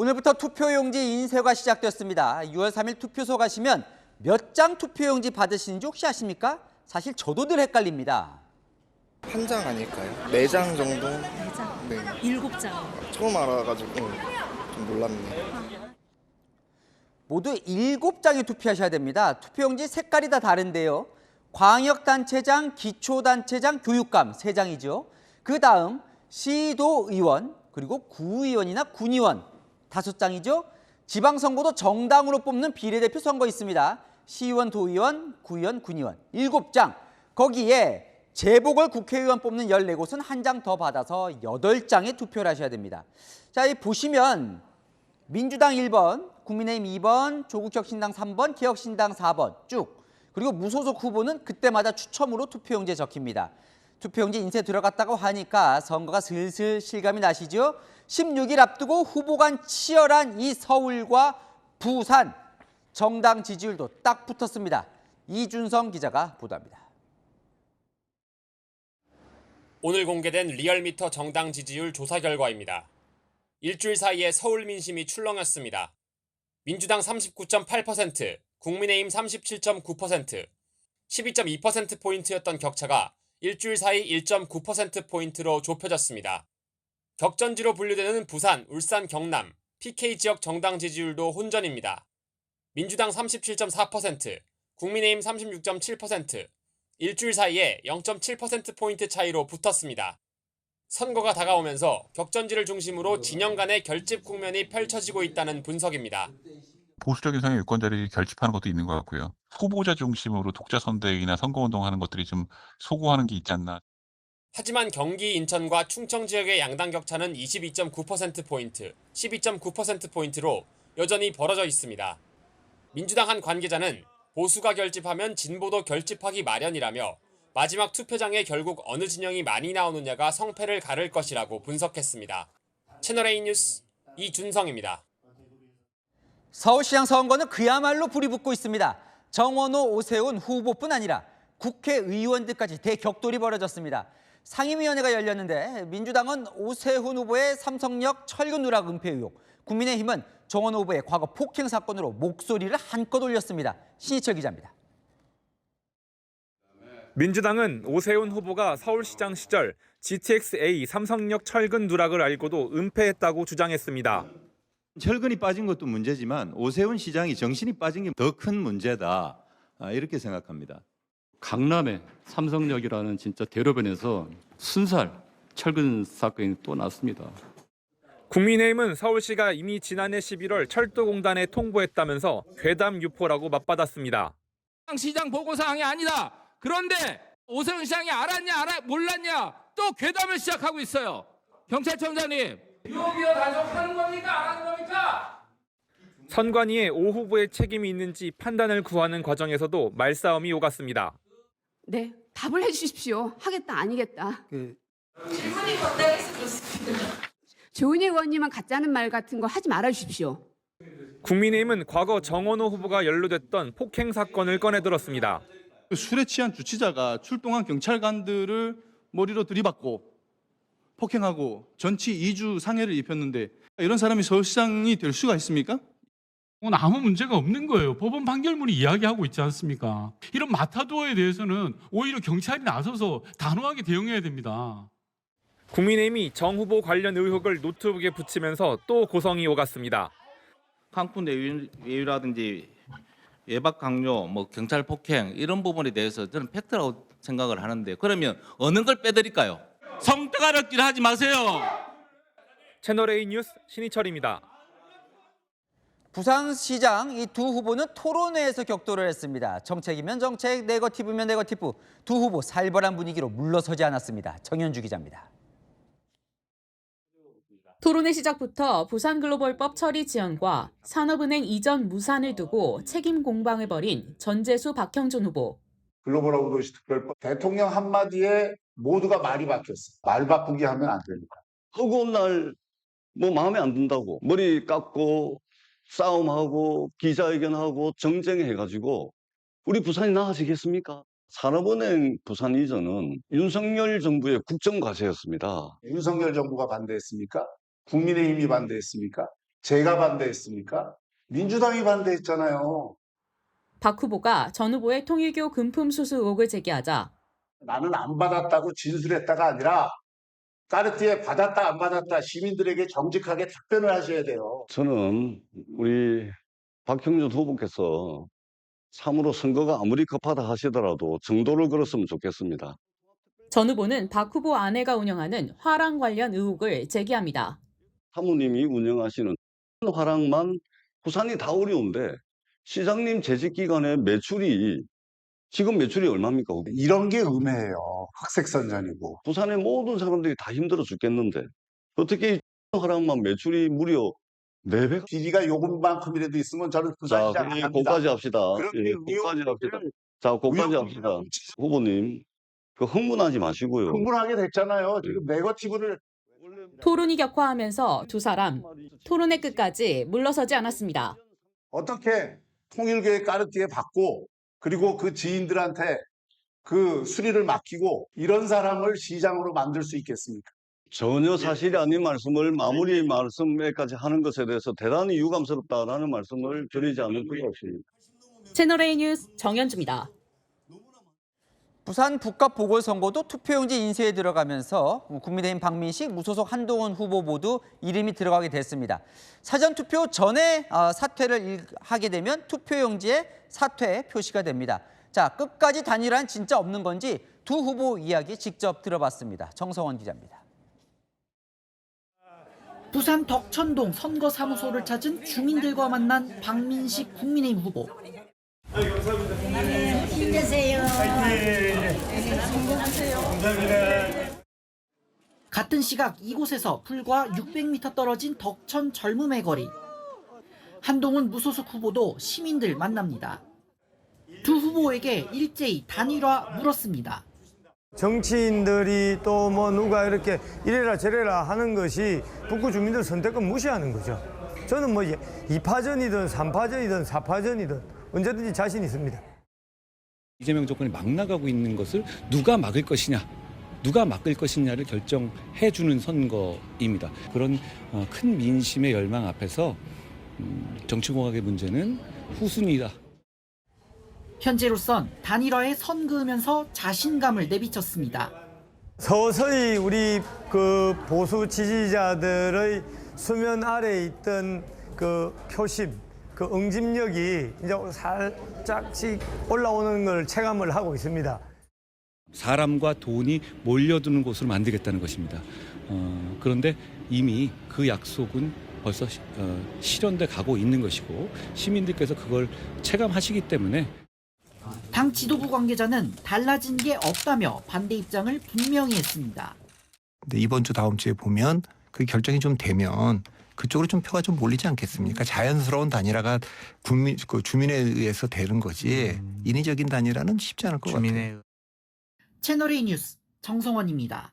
오늘부터 투표용지 인쇄가 시작됐습니다. 6월 3일 투표소 가시면 몇 장 투표용지 받으시는지 혹시 아십니까? 사실 저도 늘 헷갈립니다. 한 장 아닐까요? 4장 정도? 4장? 네. 7장. 처음 알아가지고 좀 놀랍네요. 모두 7장에 투표하셔야 됩니다. 투표용지 색깔이 다 다른데요. 광역단체장, 기초단체장, 교육감 3장이죠. 그 다음 시도의원, 그리고 구의원이나 군의원 5장이죠. 지방선거도 정당으로 뽑는 비례대표 선거 있습니다. 시의원, 도의원, 구의원, 군의원 7장. 거기에 재보궐 국회의원 뽑는 14곳은 한 장 더 받아서 8장에 투표를 하셔야 됩니다. 자, 이 보시면 민주당 1번, 국민의힘 2번, 조국혁신당 3번, 개혁신당 4번 쭉. 그리고 무소속 후보는 그때마다 추첨으로 투표용지에 적힙니다. 투표용지 인쇄 들어갔다고 하니까 선거가 슬슬 실감이 나시죠? 16일 앞두고 후보 간 치열한 이 서울과 부산, 정당 지지율도 딱 붙었습니다. 이준성 기자가 보도합니다. 오늘 공개된 리얼미터 정당 지지율 조사 결과입니다. 일주일 사이에 서울 민심이 출렁였습니다. 민주당 39.8%, 국민의힘 37.9%, 12.2%포인트였던 격차가 일주일 사이 1.9%포인트로 좁혀졌습니다. 격전지로 분류되는 부산, 울산, 경남, PK 지역 정당 지지율도 혼전입니다. 민주당 37.4%, 국민의힘 36.7%, 일주일 사이에 0.7%포인트 차이로 붙었습니다. 선거가 다가오면서 격전지를 중심으로 진영 간의 결집 국면이 펼쳐지고 있다는 분석입니다. 보수적인 성향의 유권자들이 결집하는 것도 있는 것 같고요. 후보자 중심으로 독자 선대위나 선거운동하는 것들이 좀 소구하는 게 있지 않나. 하지만 경기 인천과 충청 지역의 양당 격차는 22.9%포인트, 12.9%포인트로 여전히 벌어져 있습니다. 민주당 한 관계자는 보수가 결집하면 진보도 결집하기 마련이라며 마지막 투표장에 결국 어느 진영이 많이 나오느냐가 성패를 가를 것이라고 분석했습니다. 채널A 뉴스 이준성입니다. 서울시장 선거는 그야말로 불이 붙고 있습니다. 정원호, 오세훈 후보뿐 아니라 국회의원들까지 대격돌이 벌어졌습니다. 상임위원회가 열렸는데 민주당은 오세훈 후보의 삼성역 철근 누락 은폐 의혹, 국민의힘은 정원호 후보의 과거 폭행 사건으로 목소리를 한껏 올렸습니다. 신희철 기자입니다. 민주당은 오세훈 후보가 서울시장 시절 GTX-A 삼성역 철근 누락을 알고도 은폐했다고 주장했습니다. 철근이 빠진 것도 문제지만 오세훈 시장이 정신이 빠진 게 더 큰 문제다, 이렇게 생각합니다. 강남의 삼성역이라는 진짜 대로변에서 순살 철근 사건이 또 났습니다. 국민의힘은 서울시가 이미 지난해 11월 철도공단에 통보했다면서 괴담 유포라고 맞받았습니다. 시장 보고사항이 아니다. 그런데 오세훈 시장이 알았냐 몰랐냐 또 괴담을 시작하고 있어요. 경찰청장님, 유혹이어 단속하는 겁니까? 안 하는 겁니까? 선관위에 오 후보의 책임이 있는지 판단을 구하는 과정에서도 말싸움이 오갔습니다. 네, 답을 해주십시오. 하겠다, 아니겠다. 질문이 건달해서 그렇습니다. 조은희 의원님은 가짜는 말 같은 거 하지 말아주십시오. 국민의힘은 과거 정원호 후보가 연루됐던 폭행 사건을 꺼내들었습니다. 술에 취한 주치자가 출동한 경찰관들을 머리로 들이받고 폭행하고 전치 2주 상해를 입혔는데 이런 사람이 서울시장이 될 수가 있습니까? 아무 문제가 없는 거예요. 법원 판결문이 이야기하고 있지 않습니까? 이런 마타도어에 대해서는 오히려 경찰이 나서서 단호하게 대응해야 됩니다. 국민의힘이 정 후보 관련 의혹을 노트북에 붙이면서 또 고성이 오갔습니다. 강풍 내유라든지 외박 강요, 경찰 폭행 이런 부분에 대해서 저는 팩트라고 생각을 하는데 그러면 어느 걸 빼드릴까요? 성대가락질 하지 마세요. 채널A 뉴스 신희철입니다. 부산시장 이 두 후보는 토론회에서 격돌을 했습니다. 정책이면 정책, 네거티브면 네거티브. 두 후보 살벌한 분위기로 물러서지 않았습니다. 정현주 기자입니다. 토론회 시작부터 부산글로벌법 처리 지연과 산업은행 이전 무산을 두고 책임 공방을 벌인 전재수 박형준 후보. 글로벌 오도시 특별법 대통령 한마디에 모두가 말이 바뀌었어. 말 바꾸기 하면 안 됩니다. 허구한 날 마음에 안 든다고 머리 깎고 싸움하고 기자회견하고 정쟁해가지고 우리 부산이 나아지겠습니까? 산업은행 부산 이전은 윤석열 정부의 국정과제였습니다. 윤석열 정부가 반대했습니까? 국민의힘이 반대했습니까? 제가 반대했습니까? 민주당이 반대했잖아요. 박 후보가 전 후보의 통일교 금품 수수 의혹을 제기하자 나는 안 받았다고 진술했다가 아니라 까르띠에 받았다 안 받았다 시민들에게 정직하게 답변을 하셔야 돼요. 저는 우리 박형준 후보께서 참으로 선거가 아무리 급하다 하시더라도 정도를 걸었으면 좋겠습니다. 전 후보는 박 후보 아내가 운영하는 화랑 관련 의혹을 제기합니다. 사모님이 운영하시는 화랑만 부산이 다 어려운데 시장님 재직 기간에 지금 매출이 얼마입니까? 이런 게 음해예요. 흑색선전이고. 부산의 모든 사람들이 다 힘들어 죽겠는데 어떻게 이 화랑만 매출이 무려 4배? 비리가 요금만큼이라도 있으면 저는 자, 부산시장 안 그럼 합니다. 거기까지 합시다. 그런 예, 거기까지 합시다. 자, 거기까지 합시다. 후보님, 그 흥분하지 마시고요. 흥분하게 됐잖아요. 지금 네거티브를. 토론이 격화하면서 두 사람 토론의 끝까지 물러서지 않았습니다. 어떻게 통일교의 까르띠에 받고 그리고 그 지인들한테 그 수리를 맡기고 이런 사람을 시장으로 만들 수 있겠습니까? 전혀 사실이 아닌 말씀을 마무리 말씀에까지 하는 것에 대해서 대단히 유감스럽다라는 말씀을 드리지 않을 수가 없습니다. 채널A 뉴스 정현주입니다. 부산 북갑 보궐선거도 투표용지 인쇄에 들어가면서 국민의힘 박민식, 무소속 한동훈 후보 모두 이름이 들어가게 됐습니다. 사전투표 전에 사퇴를 하게 되면 투표용지에 사퇴 표시가 됩니다. 자, 끝까지 단일화는 진짜 없는 건지 두 후보 이야기 직접 들어봤습니다. 정성원 기자입니다. 부산 덕천동 선거사무소를 찾은 주민들과 만난 박민식 국민의힘 후보. 힘내세요. 같은 시각 이곳에서 불과 600m 떨어진 덕천 젊음의 거리. 한동훈 무소속 후보도 시민들 만납니다. 두 후보에게 일제히 단일화 물었습니다. 정치인들이 또 뭐 누가 이렇게 이래라 저래라 하는 것이 북구 주민들 선택권 무시하는 거죠. 저는 뭐 2파전이든 3파전이든 4파전이든 언제든지 자신 있습니다. 이재명 정권이 막 나가고 있는 것을 누가 막을 것이냐, 누가 막을 것이냐를 결정해 주는 선거입니다. 그런 큰 민심의 열망 앞에서 정치공학의 문제는 후순위다. 현재로선 단일화에 선 그으면서 자신감을 내비쳤습니다. 서서히 우리 그 보수 지지자들의 수면 아래에 있던 그 표심, 그 응집력이 이제 살짝씩 올라오는 걸 체감을 하고 있습니다. 사람과 돈이 몰려드는 곳으로 만들겠다는 것입니다. 그런데 이미 그 약속은 벌써 실현돼 가고 있는 것이고 시민들께서 그걸 체감하시기 때문에 당 지도부 관계자는 달라진 게 없다며 반대 입장을 분명히 했습니다. 근데 이번 주 다음 주에 보면 그 결정이 좀 되면 그쪽으로 좀 표가 좀 몰리지 않겠습니까? 자연스러운 단일화가 주민에 의해서 되는 거지 인위적인 단일화는 쉽지 않을 것 같아요. 채널A 뉴스 정성원입니다.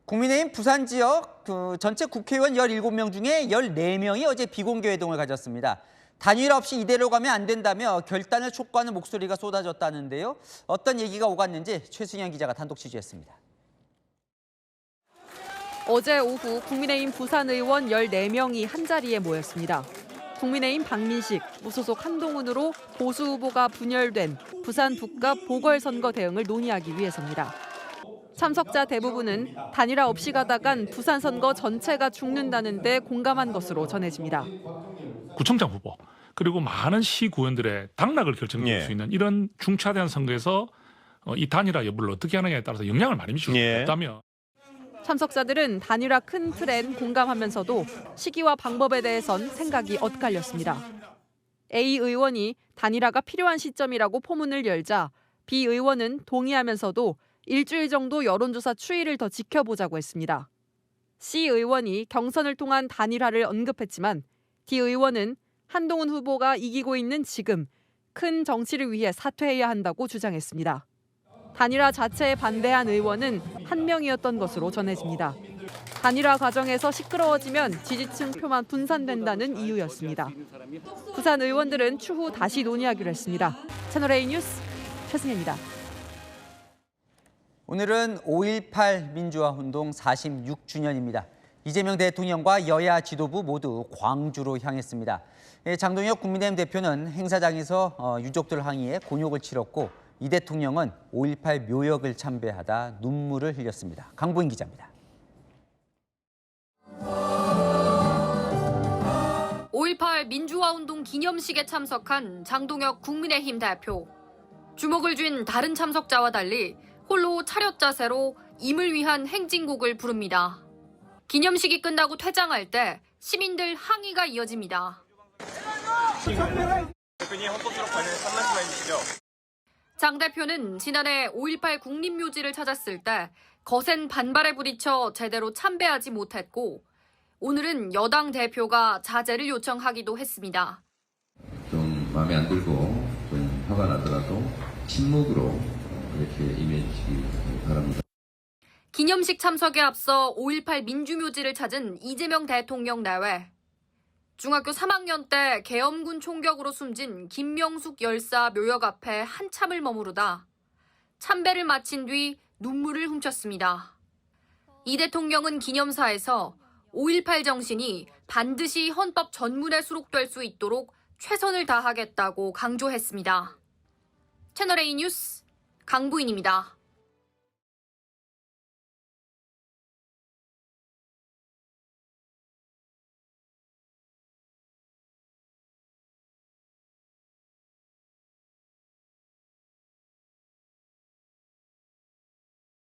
국민의힘 부산 지역 전체 국회의원 17명 중에 14명이 어제 비공개 회동을 가졌습니다. 단일화 없이 이대로 가면 안 된다며 결단을 촉구하는 목소리가 쏟아졌다는데요. 어떤 얘기가 오갔는지 최승현 기자가 단독 취재했습니다. 어제 오후 국민의힘 부산 의원 14명이 한자리에 모였습니다. 국민의힘 박민식, 무소속 한동훈으로 보수 후보가 분열된 부산 북갑 보궐선거 대응을 논의하기 위해서입니다. 참석자 대부분은 단일화 없이 가다간 부산 선거 전체가 죽는다는 데 공감한 것으로 전해집니다. 구청장 후보 그리고 많은 시구원들의 당락을 결정할 수 있는 이런 중차대한 선거에서 이 단일화 여부를 어떻게 하느냐에 따라서 영향을 많이 미칠 수 있다며. 참석자들은 단일화 큰 틀엔 공감하면서도 시기와 방법에 대해선 생각이 엇갈렸습니다. A 의원이 단일화가 필요한 시점이라고 포문을 열자 B 의원은 동의하면서도 일주일 정도 여론조사 추이를 더 지켜보자고 했습니다. C 의원이 경선을 통한 단일화를 언급했지만 D 의원은 한동훈 후보가 이기고 있는 지금 큰 정치를 위해 사퇴해야 한다고 주장했습니다. 단일화 자체에 반대한 의원은 한 명이었던 것으로 전해집니다. 단일화 과정에서 시끄러워지면 지지층 표만 분산된다는 이유였습니다. 부산 의원들은 추후 다시 논의하기로 했습니다. 채널A 뉴스 최승혜입니다. 오늘은 5.18 민주화 운동 46주년입니다. 이재명 대통령과 여야 지도부 모두 광주로 향했습니다. 장동혁 국민의힘 대표는 행사장에서 유족들 항의에 곤욕을 치렀고 이 대통령은 5.18 묘역을 참배하다 눈물을 흘렸습니다. 강보인 기자입니다. 5.18 민주화운동 기념식에 참석한 장동혁 국민의힘 대표. 주목을 쥔 다른 참석자와 달리 홀로 차렷 자세로 임을 위한 행진곡을 부릅니다. 기념식이 끝나고 퇴장할 때 시민들 항의가 이어집니다. 대표님 헌법수록 관련해서 한 말씀 해주시죠. 장 대표는 지난해 5.18 국립묘지를 찾았을 때 거센 반발에 부딪혀 제대로 참배하지 못했고 오늘은 여당 대표가 자제를 요청하기도 했습니다. 좀 마음에 안 들고 좀 화가 나더라도 침묵으로 이렇게 임해주시기 바랍니다. 기념식 참석에 앞서 5.18 민주묘지를 찾은 이재명 대통령 내외. 중학교 3학년 때 계엄군 총격으로 숨진 김명숙 열사 묘역 앞에 한참을 머무르다 참배를 마친 뒤 눈물을 훔쳤습니다. 이 대통령은 기념사에서 5.18 정신이 반드시 헌법 전문에 수록될 수 있도록 최선을 다하겠다고 강조했습니다. 채널A 뉴스 강보인입니다.